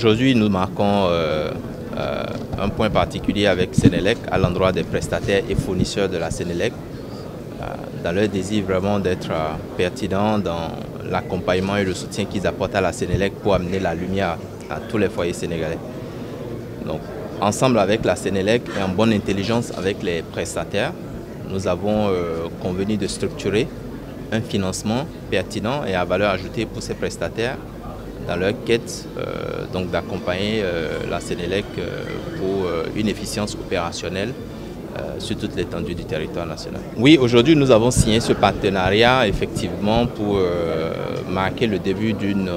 Aujourd'hui, nous marquons un point particulier avec Senelec à l'endroit des prestataires et fournisseurs de la Senelec, dans leur désir vraiment d'être pertinent dans l'accompagnement et le soutien qu'ils apportent à la Senelec pour amener la lumière à tous les foyers sénégalais. Donc, ensemble avec la Senelec et en bonne intelligence avec les prestataires, nous avons convenu de structurer un financement pertinent et à valeur ajoutée pour ces prestataires dans leur quête d'accompagner la Senelec pour une efficience opérationnelle sur toute l'étendue du territoire national. Oui, aujourd'hui nous avons signé ce partenariat effectivement pour marquer le début d'une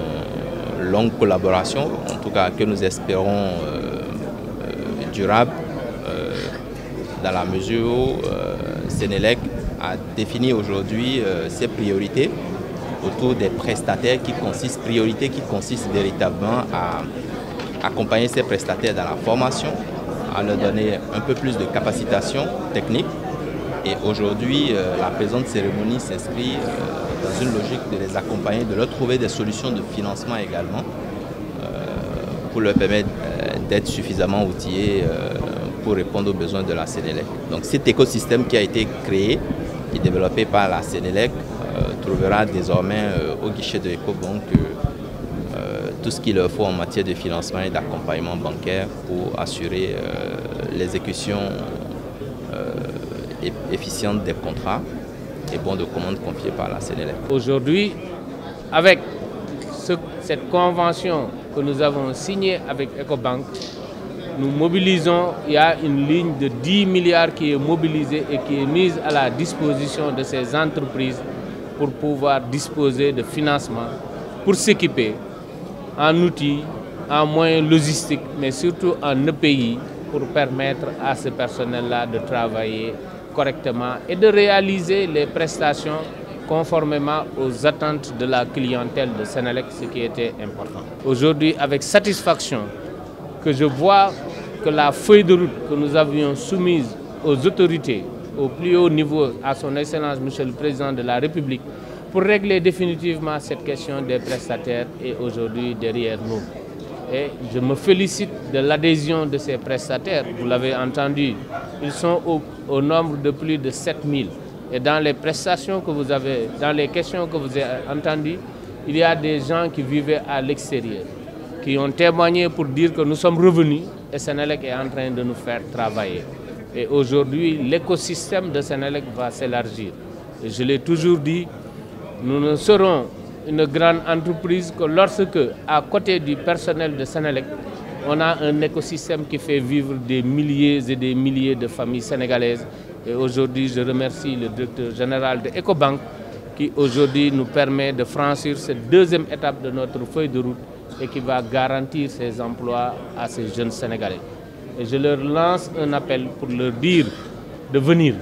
longue collaboration, en tout cas que nous espérons durable, dans la mesure où Senelec a défini aujourd'hui ses priorités autour des prestataires priorités qui consistent véritablement à accompagner ces prestataires dans la formation, à leur donner un peu plus de capacitation technique. Et aujourd'hui, la présente cérémonie s'inscrit dans une logique de les accompagner, de leur trouver des solutions de financement également pour leur permettre d'être suffisamment outillés pour répondre aux besoins de la Senelec. Donc cet écosystème qui a été créé et développé par la Senelec trouvera désormais au guichet de Ecobank tout ce qu'il leur faut en matière de financement et d'accompagnement bancaire pour assurer l'exécution efficiente des contrats et bons de commande confiés par la Senelec. Aujourd'hui, avec cette convention que nous avons signée avec Ecobank, nous mobilisons, il y a une ligne de 10 milliards qui est mobilisée et qui est mise à la disposition de ces entreprises pour pouvoir disposer de financement, pour s'équiper en outils, en moyens logistiques, mais surtout en EPI pour permettre à ce personnel-là de travailler correctement et de réaliser les prestations conformément aux attentes de la clientèle de Senelec, ce qui était important. Aujourd'hui, avec satisfaction, que je vois que la feuille de route que nous avions soumise aux autorités au plus haut niveau, à son Excellence Monsieur le Président de la République, pour régler définitivement cette question des prestataires est aujourd'hui derrière nous. Et je me félicite de l'adhésion de ces prestataires. Vous l'avez entendu, ils sont au nombre de plus de 7000. Et dans les prestations que vous avez, dans les questions que vous avez entendues, il y a des gens qui vivaient à l'extérieur, qui ont témoigné pour dire que nous sommes revenus et Senelec est en train de nous faire travailler. Et aujourd'hui, l'écosystème de Senelec va s'élargir. Et je l'ai toujours dit, nous ne serons une grande entreprise que lorsque, à côté du personnel de Senelec, on a un écosystème qui fait vivre des milliers et des milliers de familles sénégalaises. Et aujourd'hui, je remercie le directeur général de Ecobank qui aujourd'hui nous permet de franchir cette deuxième étape de notre feuille de route et qui va garantir ces emplois à ces jeunes Sénégalais. Et je leur lance un appel pour leur dire de venir.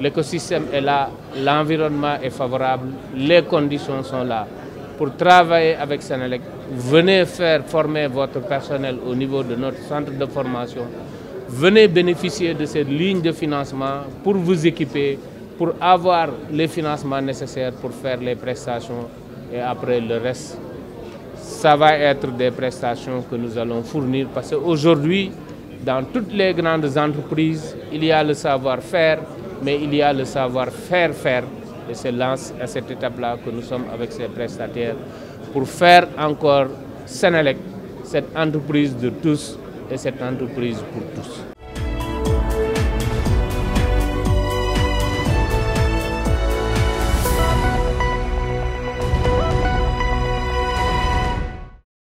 L'écosystème est là, l'environnement est favorable, les conditions sont là. Pour travailler avec Senelec, venez faire former votre personnel au niveau de notre centre de formation. Venez bénéficier de cette ligne de financement pour vous équiper, pour avoir les financements nécessaires pour faire les prestations et après le reste, ça va être des prestations que nous allons fournir parce qu'aujourd'hui, dans toutes les grandes entreprises, il y a le savoir-faire, mais il y a le savoir-faire faire. Et c'est à cette étape-là que nous sommes avec ces prestataires pour faire encore Senelec, cette entreprise de tous et cette entreprise pour tous.